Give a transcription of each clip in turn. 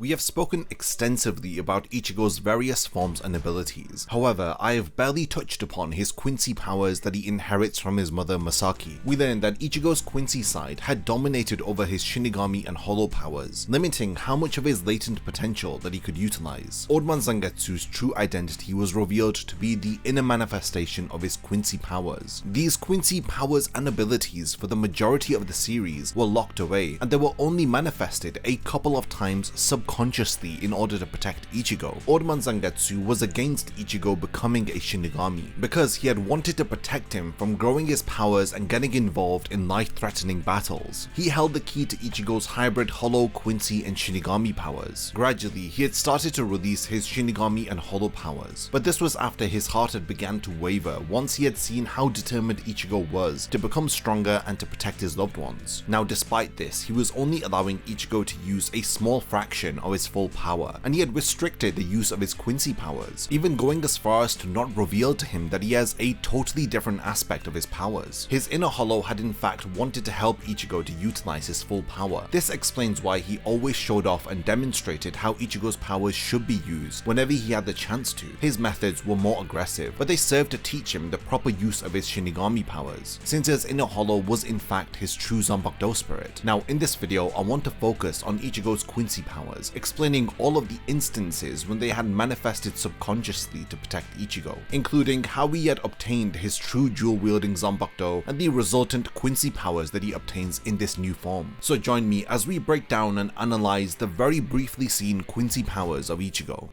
We have spoken extensively about Ichigo's various forms and abilities. However, I have barely touched upon his Quincy powers that he inherits from his mother Masaki. We learned that Ichigo's Quincy side had dominated over his Shinigami and Hollow powers, limiting how much of his latent potential that he could utilize. Old Man Zangetsu's true identity was revealed to be the inner manifestation of his Quincy powers. These Quincy powers and abilities for the majority of the series were locked away, and they were only manifested a couple of times subconsciously in order to protect Ichigo. Old Man Zangetsu was against Ichigo becoming a Shinigami, because he had wanted to protect him from growing his powers and getting involved in life-threatening battles. He held the key to Ichigo's hybrid Hollow, Quincy, and Shinigami powers. Gradually, he had started to release his Shinigami and Hollow powers, but this was after his heart had begun to waver once he had seen how determined Ichigo was to become stronger and to protect his loved ones. Now, despite this, he was only allowing Ichigo to use a small fraction of his full power, and he had restricted the use of his Quincy powers, even going as far as to not reveal to him that he has a totally different aspect of his powers. His inner Hollow had in fact wanted to help Ichigo to utilize his full power. This explains why he always showed off and demonstrated how Ichigo's powers should be used whenever he had the chance to. His methods were more aggressive, but they served to teach him the proper use of his Shinigami powers, since his inner Hollow was in fact his true Zanpakuto spirit. Now, in this video, I want to focus on Ichigo's Quincy powers, explaining all of the instances when they had manifested subconsciously to protect Ichigo, including how he had obtained his true dual-wielding Zanpakuto and the resultant Quincy powers that he obtains in this new form. So join me as we break down and analyze the very briefly seen Quincy powers of Ichigo.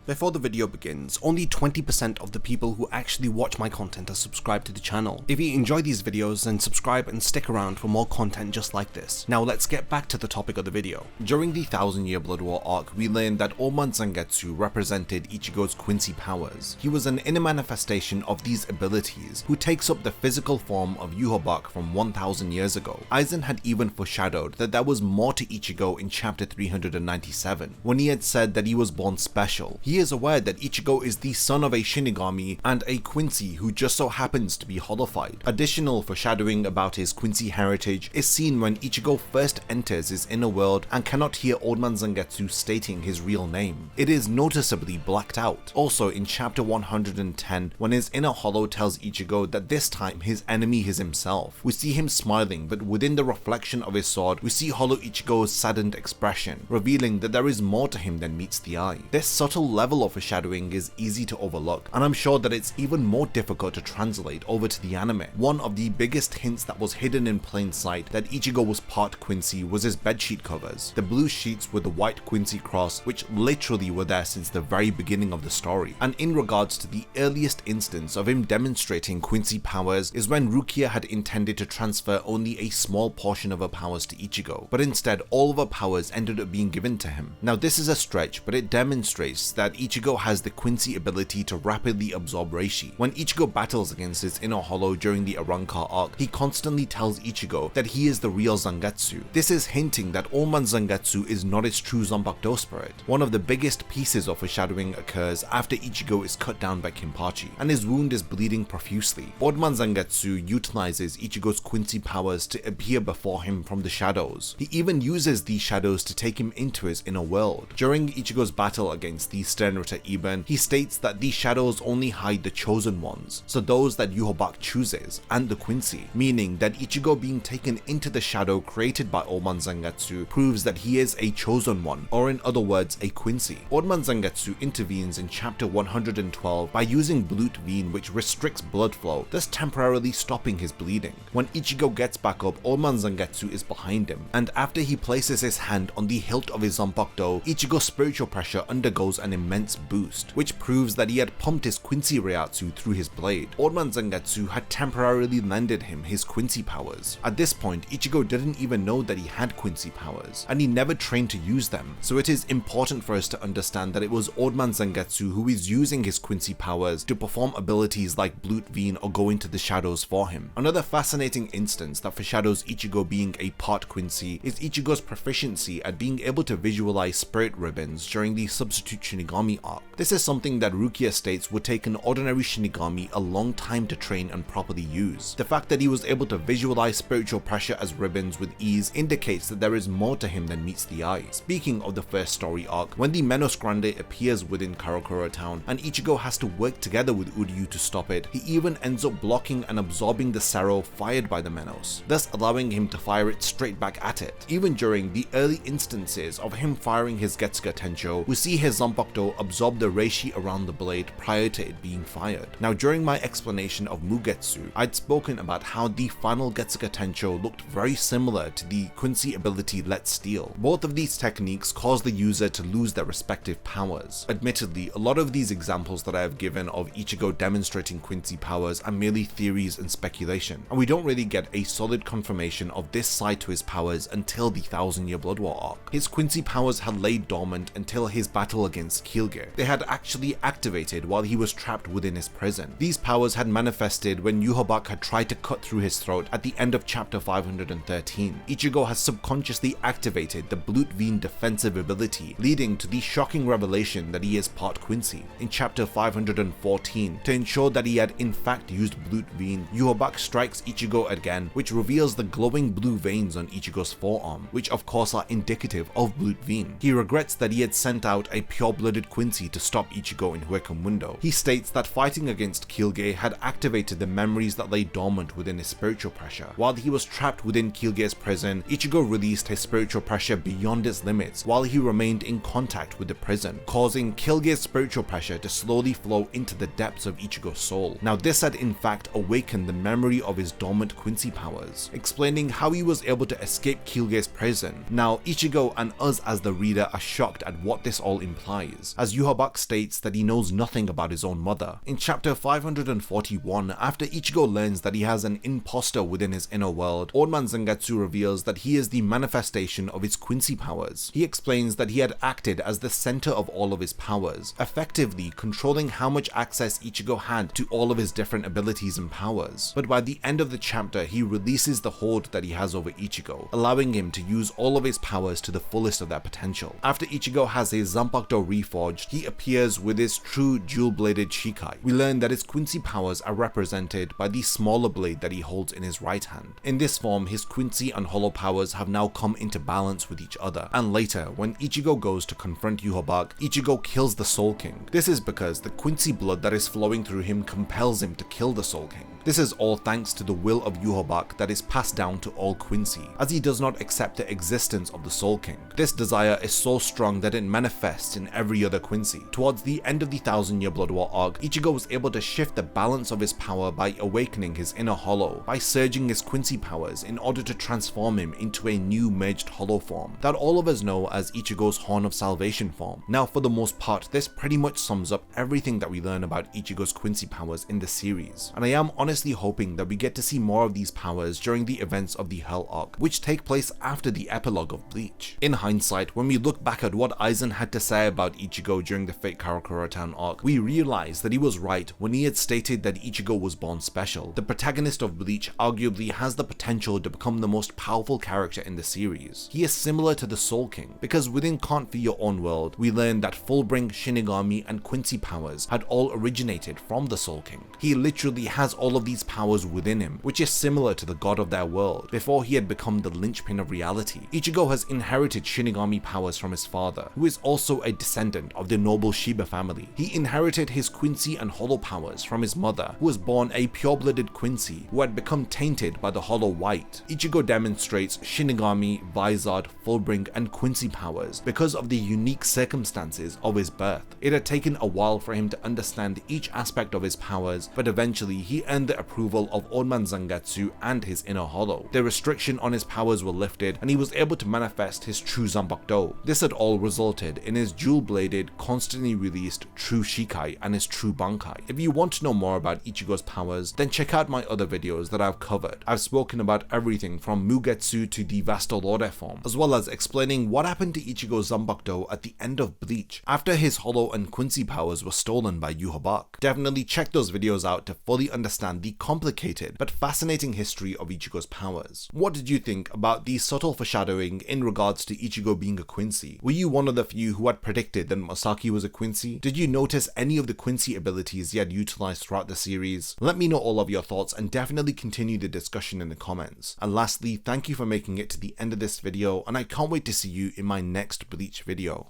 Before the video begins, only 20% of the people who actually watch my content are subscribed to the channel. If you enjoy these videos, then subscribe and stick around for more content just like this. Now let's get back to the topic of the video. During the 1000-year Blood War arc, we learned that Old Man Zangetsu represented Ichigo's Quincy powers. He was an inner manifestation of these abilities, who takes up the physical form of Yhwach from 1000 years ago. Aizen had even foreshadowed that there was more to Ichigo in chapter 397, when he had said that he was born special. He is aware that Ichigo is the son of a Shinigami and a Quincy who just so happens to be hollified. Additional foreshadowing about his Quincy heritage is seen when Ichigo first enters his inner world and cannot hear Old Man Zangetsu stating his real name. It is noticeably blacked out. Also in chapter 110, when his inner Hollow tells Ichigo that this time his enemy is himself, we see him smiling, but within the reflection of his sword, we see Hollow Ichigo's saddened expression, revealing that there is more to him than meets the eye. This subtle level of foreshadowing is easy to overlook, and I'm sure that it's even more difficult to translate over to the anime. One of the biggest hints that was hidden in plain sight that Ichigo was part Quincy was his bedsheet covers. The blue sheets with the white Quincy cross, which literally were there since the very beginning of the story. And in regards to the earliest instance of him demonstrating Quincy powers is when Rukia had intended to transfer only a small portion of her powers to Ichigo, but instead all of her powers ended up being given to him. Now this is a stretch, but it demonstrates that Ichigo has the Quincy ability to rapidly absorb Reishi. When Ichigo battles against his inner Hollow during the Arrancar arc, he constantly tells Ichigo that he is the real Zangetsu. This is hinting that Old Man Zangetsu is not his true Zanpakuto spirit. One of the biggest pieces of foreshadowing occurs after Ichigo is cut down by Kinpachi, and his wound is bleeding profusely. Old Man Zangetsu utilizes Ichigo's Quincy powers to appear before him from the shadows. He even uses these shadows to take him into his inner world. During Ichigo's battle against the Sternritter Eben, he states that these shadows only hide the chosen ones, so those that Yhwach chooses, and the Quincy, meaning that Ichigo being taken into the shadow created by Old Man Zangetsu proves that he is a chosen one, or in other words, a Quincy. Old Man Zangetsu intervenes in chapter 112 by using Blut Vene, which restricts blood flow, thus temporarily stopping his bleeding. When Ichigo gets back up, Old Man Zangetsu is behind him, and after he places his hand on the hilt of his Zanpakuto, Ichigo's spiritual pressure undergoes an immense boost, which proves that he had pumped his Quincy Reiatsu through his blade. Old Man Zangetsu had temporarily lended him his Quincy powers. At this point, Ichigo didn't even know that he had Quincy powers, and he never trained to use them, so it is important for us to understand that it was Old Man Zangetsu who is using his Quincy powers to perform abilities like Blut Vene or go into the shadows for him. Another fascinating instance that foreshadows Ichigo being a part Quincy is Ichigo's proficiency at being able to visualize spirit ribbons during the substitute Shinigami Shinigami arc. This is something that Rukia states would take an ordinary Shinigami a long time to train and properly use. The fact that he was able to visualize spiritual pressure as ribbons with ease indicates that there is more to him than meets the eye. Speaking of the first story arc, when the Menos Grande appears within Karakura town and Ichigo has to work together with Uryu to stop it, he even ends up blocking and absorbing the Sero fired by the Menos, thus allowing him to fire it straight back at it. Even during the early instances of him firing his Getsuga Tensho, we see his Zanpakuto absorb the reishi around the blade prior to it being fired. Now during my explanation of Mugetsu, I'd spoken about how the final Getsuga Tensho looked very similar to the Quincy ability Let Steal. Both of these techniques cause the user to lose their respective powers. Admittedly, a lot of these examples that I have given of Ichigo demonstrating Quincy powers are merely theories and speculation, and we don't really get a solid confirmation of this side to his powers until the 1000-Year Blood War arc. His Quincy powers had laid dormant until his battle against Kilge. They had actually activated while he was trapped within his prison. These powers had manifested when Yhwach had tried to cut through his throat at the end of chapter 513. Ichigo has subconsciously activated the Blut Vene defensive ability, leading to the shocking revelation that he is part Quincy. In chapter 514, to ensure that he had in fact used Blut Vene, Yhwach strikes Ichigo again, which reveals the glowing blue veins on Ichigo's forearm, which of course are indicative of Blut Vene. He regrets that he had sent out a pure-blooded Quincy to stop Ichigo in Hueco Mundo. He states that fighting against Kilge had activated the memories that lay dormant within his spiritual pressure. While he was trapped within Kilge's prison, Ichigo released his spiritual pressure beyond its limits while he remained in contact with the prison, causing Kilge's spiritual pressure to slowly flow into the depths of Ichigo's soul. Now this had in fact awakened the memory of his dormant Quincy powers, explaining how he was able to escape Kilge's prison. Now Ichigo and us as the reader are shocked at what this all implies, as Yhwach states that he knows nothing about his own mother. In chapter 541, after Ichigo learns that he has an imposter within his inner world, Old Man Zangetsu reveals that he is the manifestation of his Quincy powers. He explains that he had acted as the center of all of his powers, effectively controlling how much access Ichigo had to all of his different abilities and powers. But by the end of the chapter, he releases the hold that he has over Ichigo, allowing him to use all of his powers to the fullest of their potential. After Ichigo has his Zanpakuto reforged, he appears with his true dual-bladed Shikai. We learn that his Quincy powers are represented by the smaller blade that he holds in his right hand. In this form, his Quincy and Hollow powers have now come into balance with each other, and later, when Ichigo goes to confront Yhwach, Ichigo kills the Soul King. This is because the Quincy blood that is flowing through him compels him to kill the Soul King. This is all thanks to the will of Yhwach that is passed down to all Quincy, as he does not accept the existence of the Soul King. This desire is so strong that it manifests in every other Quincy. Towards the end of the 1000-Year Blood War arc, Ichigo was able to shift the balance of his power by awakening his inner Hollow, by surging his Quincy powers in order to transform him into a new merged Hollow form that all of us know as Ichigo's Horn of Salvation form. Now for the most part, this pretty much sums up everything that we learn about Ichigo's Quincy powers in the series, and I am honestly hoping that we get to see more of these powers during the events of the Hell arc, which take place after the epilogue of Bleach. In hindsight, when we look back at what Aizen had to say about Ichigo during the Fate Karakura Town arc, we realize that he was right when he had stated that Ichigo was born special. The protagonist of Bleach arguably has the potential to become the most powerful character in the series. He is similar to the Soul King, because within Can't Be Your Own World, we learn that Fullbring, Shinigami, and Quincy powers had all originated from the Soul King. He literally has all of these powers within him, which is similar to the god of their world, before he had become the linchpin of reality. Ichigo has inherited Shinigami powers from his father, who is also a descendant of the noble Shiba family. He inherited his Quincy and Hollow powers from his mother, who was born a pure-blooded Quincy, who had become tainted by the Hollow White. Ichigo demonstrates Shinigami, Vizard, Fullbring, and Quincy powers because of the unique circumstances of his birth. It had taken a while for him to understand each aspect of his powers, but eventually he earned the approval of Old Man Zangetsu and his inner Hollow. The restriction on his powers were lifted, and he was able to manifest his true Zanpakuto. This had all resulted in his dual-bladed, constantly released true Shikai and his true Bankai. If you want to know more about Ichigo's powers, then check out my other videos that I've covered. I've spoken about everything from Mugetsu to the Vastolore form, as well as explaining what happened to Ichigo's Zanpakuto at the end of Bleach, after his Hollow and Quincy powers were stolen by Yhwach. Definitely check those videos out to fully understand the complicated but fascinating history of Ichigo's powers. What did you think about the subtle foreshadowing in regards to Ichigo being a Quincy? Were you one of the few who had predicted that Osaki was a Quincy? Did you notice any of the Quincy abilities he had utilized throughout the series? Let me know all of your thoughts and definitely continue the discussion in the comments. And lastly, thank you for making it to the end of this video, and I can't wait to see you in my next Bleach video.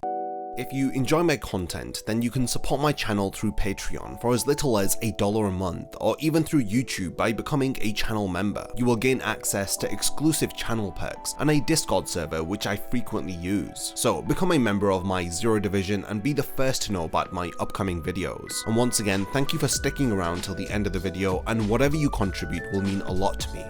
If you enjoy my content, then you can support my channel through Patreon for as little as $1 a month, or even through YouTube by becoming a channel member. You will gain access to exclusive channel perks and a Discord server which I frequently use. So become a member of my Zero Division and be the first to know about my upcoming videos. And once again, thank you for sticking around till the end of the video, and whatever you contribute will mean a lot to me.